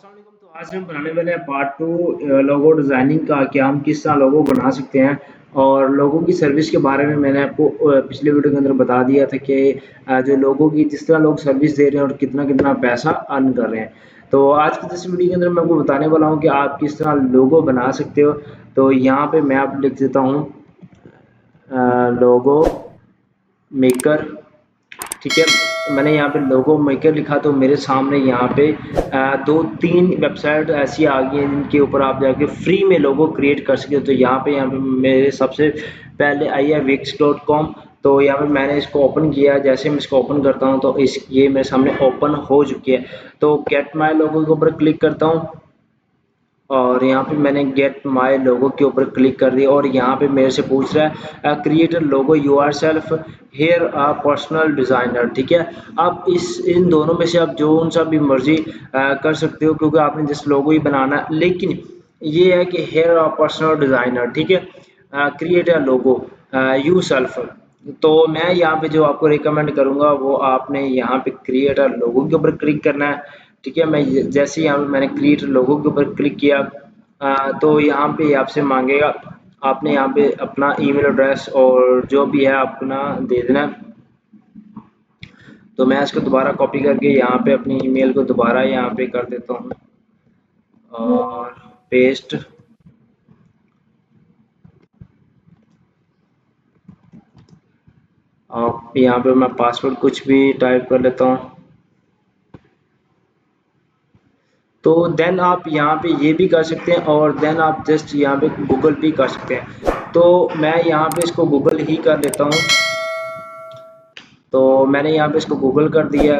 अस्सलाम वालेकुम। तो आज हम बनाने वाले हैं पार्ट टू लोगो डिज़ाइनिंग का कि हम किस तरह लोगो बना सकते हैं। और लोगों की सर्विस के बारे में मैंने आपको पिछले वीडियो के अंदर बता दिया था कि जो लोगों की जिस तरह लोग सर्विस दे रहे हैं और कितना कितना पैसा अर्न कर रहे हैं। तो आज की इस वीडियो के अंदर मैं आपको बताने वाला हूँ कि आप किस तरह लोगो बना सकते हो। तो यहाँ पे मैं आप लिख देता हूँ लोगो मेकर। ठीक है, मैंने यहाँ पे लोगो मेकर लिखा तो मेरे सामने यहाँ पे दो तीन वेबसाइट ऐसी आ गई हैं जिनके ऊपर आप जाके फ्री में लोगो क्रिएट कर सकते हो। तो यहाँ पे मेरे सबसे पहले आई है wix.com। तो यहाँ पे मैंने इसको ओपन किया। जैसे मैं इसको ओपन करता हूँ तो ये मेरे सामने ओपन हो चुकी है। तो गेट माई लोगो के ऊपर क्लिक करता हूँ और यहाँ पे मैंने गेट माय लोगो के ऊपर क्लिक कर दिया और यहाँ पे मेरे से पूछ रहा है create logo yourself hire a personal designer. ठीक है, आप इन दोनों में से आप जो सा भी मर्जी कर सकते हो क्योंकि आपने जिस लोगो ही बनाना है। लेकिन ये है कि हेयर अ पर्सनल डिज़ाइनर। ठीक है, create a logo you self. तो मैं यहाँ पे जो आपको रिकमेंड करूँगा वो आपने यहाँ पे क्रिएट अ लोगो के ऊपर क्लिक करना है। ठीक है, मैं जैसे ही यहाँ पे मैंने क्रिएट लोगो के ऊपर क्लिक किया तो यहाँ पे आपसे मांगेगा आपने यहाँ पे अपना ईमेल एड्रेस और जो भी है अपना दे देना। तो मैं इसको दोबारा कॉपी करके यहाँ पे अपनी ईमेल को दोबारा यहाँ पे कर देता हूँ और पेस्ट। और यहाँ पे मैं पासवर्ड कुछ भी टाइप कर लेता हूँ। तो देन आप यहाँ पे ये भी कर सकते हैं और देन आप जस्ट यहाँ पे गूगल भी कर सकते हैं। तो मैं यहाँ पे इसको गूगल ही कर लेता हूँ। तो मैंने यहाँ पे इसको गूगल कर दिया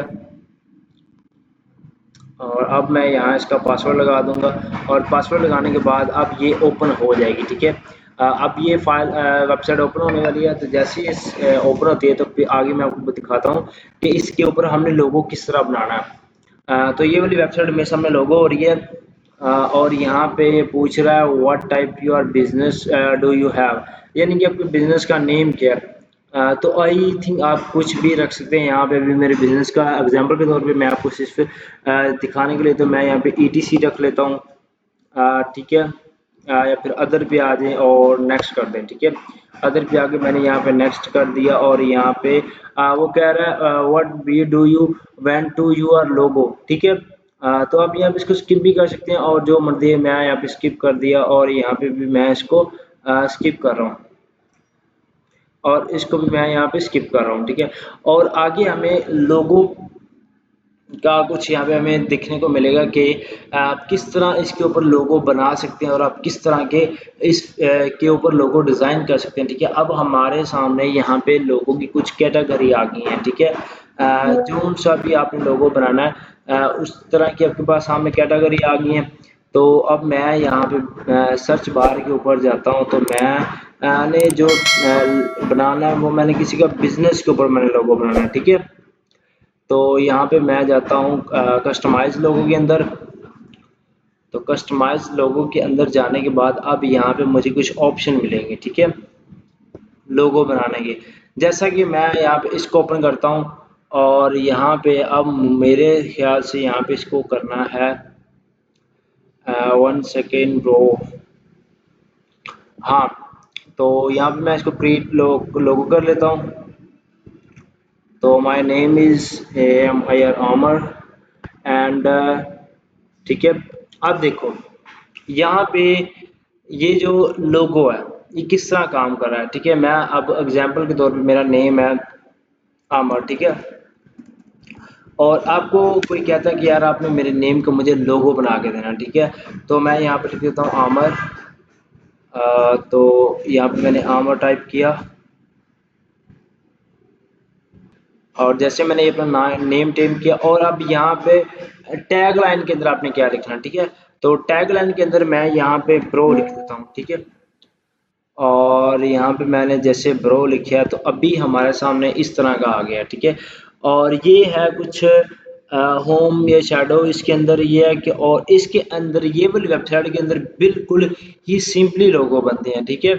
और अब मैं यहाँ इसका पासवर्ड लगा दूंगा और पासवर्ड लगाने के बाद अब ये ओपन हो जाएगी। ठीक है, अब ये फाइल वेबसाइट ओपन होने वाली है। तो जैसे ही इस ओपन होती है तो फिर आगे मैं आपको दिखाता हूँ कि इसके ऊपर हमने लोगो किस तरह बनाना है। तो ये वाली वेबसाइट मेरे सामने लोगो हो रही है और यहाँ पे पूछ रहा है what type your business do you have, यानी कि आपके बिजनेस का नेम क्या है। तो आई थिंक आप कुछ भी रख सकते हैं। यहाँ पे भी मेरे बिजनेस का एग्जांपल के तौर पे मैं आपको सिर्फ दिखाने के लिए तो मैं यहाँ पे ईटीसी रख लेता हूँ। ठीक है, या फिर अदर पे आ जाएं और नेक्स्ट कर दें। ठीक है, अदर पे आके मैंने यहाँ पे नेक्स्ट कर दिया और यहाँ पे वो कह रहा है what we do you when to your logo. ठीक है, तो आप यहाँ पे इसको स्किप भी कर सकते हैं और जो मर्जी है मैं यहाँ पे स्किप कर दिया और यहाँ पे भी मैं इसको स्किप कर रहा हूँ और इसको भी मैं यहाँ पे स्किप कर रहा हूँ। ठीक है, और आगे हमें लोगो का कुछ यहाँ पे हमें देखने को मिलेगा कि आप किस तरह इसके ऊपर लोगो बना सकते हैं और आप किस तरह के के ऊपर लोगो डिज़ाइन कर सकते हैं। ठीक है, अब हमारे सामने यहाँ पे लोगों की कुछ कैटेगरी आ गई हैं। ठीक है, जो सा भी आपने लोगो बनाना है उस तरह की आपके पास सामने कैटेगरी आ गई हैं। तो अब मैं यहाँ पे सर्च बार के ऊपर जाता हूँ तो मैंने जो बनाना है वो मैंने किसी का बिजनेस के ऊपर मैंने लोगो बनाना है। ठीक है, तो यहाँ पे मैं जाता हूँ कस्टमाइज लोगो के अंदर। तो कस्टमाइज लोगो के अंदर जाने के बाद अब यहाँ पे मुझे कुछ ऑप्शन मिलेंगे। ठीक है, लोगो बनाने के, जैसा कि मैं यहाँ पे इसको ओपन करता हूँ और यहाँ पे अब मेरे ख्याल से यहाँ पे इसको करना है 1 सेकेंड ब्रो। हाँ, तो यहाँ पे मैं इसको क्रिएट लोगो कर लेता हूँ। तो माय नेम इज़ एम आयर आमर एंड ठीक है, अब देखो यहाँ पे ये जो लोगो है ये किस तरह काम कर रहा है। ठीक है, मैं अब एग्जांपल के तौर पे मेरा नेम है आमर। ठीक है, और आपको कोई कहता है कि यार आपने मेरे नेम का मुझे लोगो बना के देना। ठीक है, तो मैं यहाँ पे लिख देता हूँ आमर। तो यहाँ पे मैंने आमर टाइप किया और जैसे मैंने ये अपना नेम टेम किया और अब यहाँ पे टैग लाइन के अंदर आपने क्या लिखना है। ठीक है, तो टैग लाइन के अंदर मैं यहाँ पे ब्रो लिख देता हूँ। ठीक है, और यहाँ पे मैंने जैसे ब्रो लिखा तो अभी हमारे सामने इस तरह का आ गया। ठीक है, और ये है कुछ होम या शैडो इसके अंदर ये है कि और इसके अंदर ये वाली वेबसाइट के अंदर बिल्कुल ही सिंपली लोगो बनते हैं। ठीक है,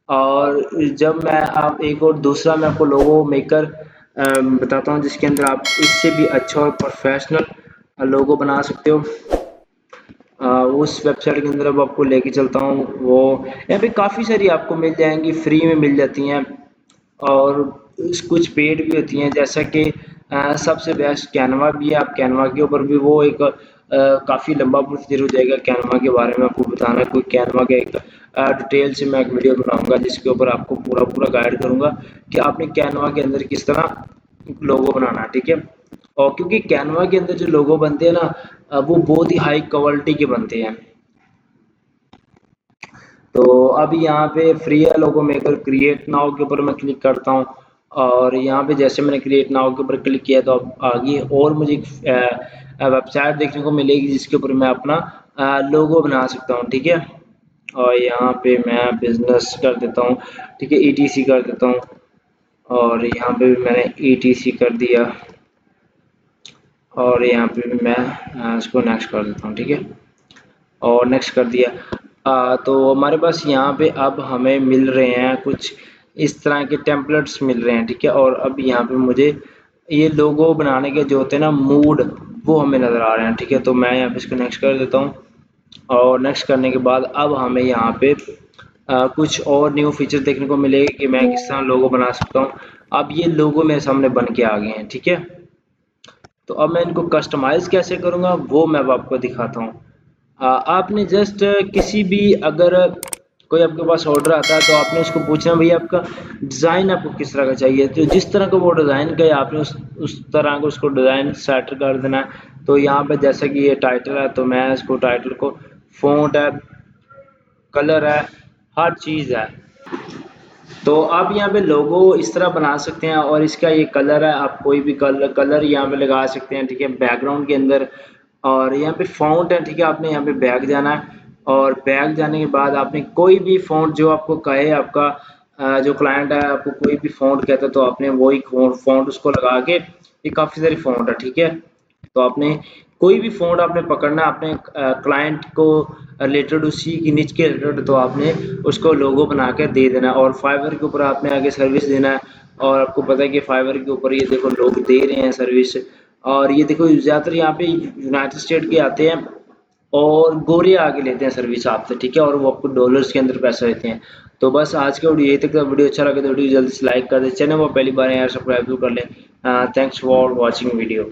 और जब मैं आप एक और दूसरा मैं आपको लोगो मेकर बताता हूँ जिसके अंदर आप इससे भी अच्छा और प्रोफेशनल लोगो बना सकते हो। उस वेबसाइट के अंदर अब आपको लेके चलता हूँ। वो यहाँ पे काफ़ी सारी आपको मिल जाएंगी, फ्री में मिल जाती हैं और कुछ पेड भी होती हैं, जैसा कि सबसे बेस्ट कैनवा भी है। आप कैनवा के ऊपर भी वो एक काफ़ी लंबा प्रोसीजर हो जाएगा कैनवा के बारे में आपको बताना। कोई कैनवा का एक डिटेल से मैं एक वीडियो बनाऊंगा जिसके ऊपर आपको पूरा पूरा गाइड करूंगा कि आपने कैनवा के अंदर किस तरह लोगो बनाना है, ठीक है। और क्योंकि कैनवा के अंदर जो लोगो बनते हैं ना, वो बहुत ही हाई क्वालिटी के बनते हैं। तो अब यहाँ पे फ्री है लोगो मेकर, क्रिएट नाउ के ऊपर मैं क्लिक करता हूँ और यहाँ पे जैसे मैंने क्रिएट नाउ के ऊपर क्लिक किया तो अब आगे और मुझे वेबसाइट देखने को मिलेगी जिसके ऊपर मैं अपना लोगो बना सकता हूँ, ठीक है। और यहाँ पे मैं बिजनेस कर देता हूँ, ठीक है, ईटीसी कर देता हूँ और यहाँ पे भी मैंने ईटीसी कर दिया और यहाँ पे भी मैं इसको नेक्स्ट कर देता हूँ, ठीक है, और नेक्स्ट कर दिया। तो हमारे पास यहाँ पे अब हमें मिल रहे हैं कुछ इस तरह के टेम्पलेट्स मिल रहे हैं, ठीक है। और अब यहाँ पे मुझे ये लोगो बनाने के जो होते हैं ना मूड, वो हमें नज़र आ रहे हैं, ठीक है। तो मैं यहाँ पे इसको नेक्स्ट कर देता हूँ और नेक्स्ट करने के बाद अब हमें यहाँ पे कुछ और न्यू फीचर देखने को मिलेगा कि मैं किस तरह लोगो बना सकता हूँ। अब ये लोगो मेरे सामने बन के आ गए हैं, ठीक है। तो अब मैं इनको कस्टमाइज़ कैसे करूँगा वो मैं अब आपको दिखाता हूँ। आपने जस्ट किसी भी अगर कोई आपके पास ऑर्डर आता है तो आपने इसको पूछना भैया आपका डिज़ाइन आपको किस तरह का चाहिए, तो जिस तरह का वो डिज़ाइन का है आपने उस तरह का उसको डिज़ाइन सेट कर देना है। तो यहाँ पे जैसे कि ये टाइटल है तो मैं इसको टाइटल को, फ़ॉन्ट है, कलर है, हर चीज़ है। तो आप यहाँ पे लोगो इस तरह बना सकते हैं और इसका ये कलर है, आप कोई भी कलर यहाँ पे लगा सकते हैं, ठीक है, बैकग्राउंड के अंदर। और यहाँ पे फ़ॉन्ट है, ठीक है, आपने यहाँ पे बैक जाना है और बैक जाने के बाद आपने कोई भी फ़ॉन्ट जो आपको कहे, आपका जो क्लाइंट है आपको कोई भी फ़ॉन्ट कहता है तो आपने वही फ़ॉन्ट उसको लगा के, ये काफ़ी सारी फ़ॉन्ट है, ठीक है। तो आपने कोई भी फ़ॉन्ट आपने पकड़ना है अपने क्लाइंट को रिलेटेड, उसी की निच के रिलेटेड, तो आपने उसको लोगो बना के दे देना है। और फाइवर के ऊपर आपने आगे सर्विस देना है और आपको पता है कि फाइवर के ऊपर ये देखो लोग दे रहे हैं सर्विस। और ये देखो ज़्यादातर यहाँ पे यूनाइटेड स्टेट के आते हैं और गोरे आके लेते हैं सर्विस आपसे, ठीक है, और वो आपको डॉलर्स के अंदर पैसा देते हैं। तो बस आज का वीडियो यही तक था। वीडियो अच्छा लगे तो वीडियो जल्दी से लाइक कर दे, चैनल को पहली बार यार सब्सक्राइब जरूर कर लें। Thanks for watching video.